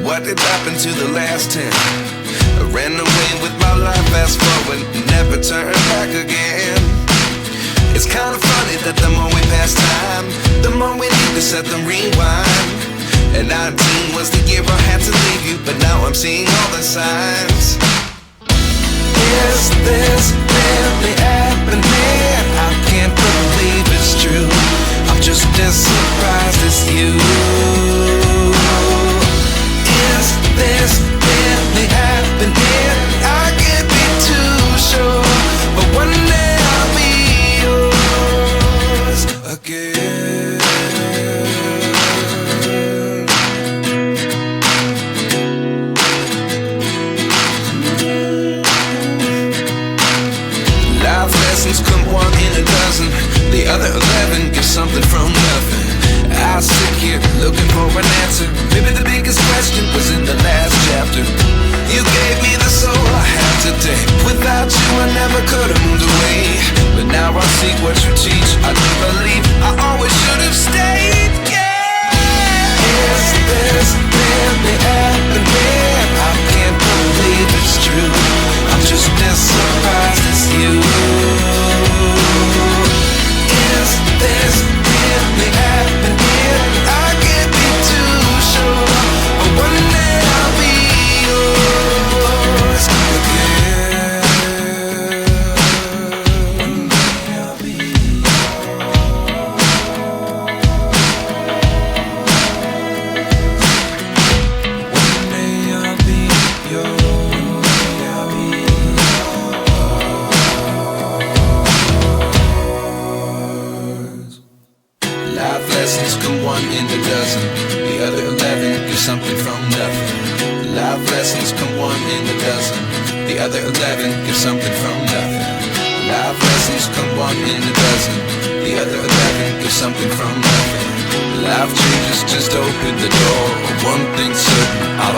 what did happen to the last 10? I ran away with my life, fast forward, never turn back again. It's kinda funny that the more we pass time, the more we need to set the rewind. And 19 was the year I had to leave you, but now I'm seeing all the signs. Is this really happening? I can't believe it's true. I'm just as surprised as you. Is this really happening? I can't be too sure, but one day I'll be yours again. Life lessons come one in a dozen. The other 11 give something from nothing. I sit here looking for an answer. Maybe the biggest question was in the last chapter. You gave me the soul I have today. Without you I never could have moved away. But now I see what you teach. I do believe I always should have stayed. Yeah. Is this really happening? I can't believe it's true. I'm just as surprised as you. Is this really happening? I can't be too sure, but one day I'll be yours again. One day I'll be One day I'll be yours. Life lessons come one in a dozen. The other 11 give something from nothing. Life lessons come one in a dozen. The other 11 give something from nothing. Life lessons come one in a dozen. The other 11 give something from nothing. Life changes just open the door. One thing's certain, I'll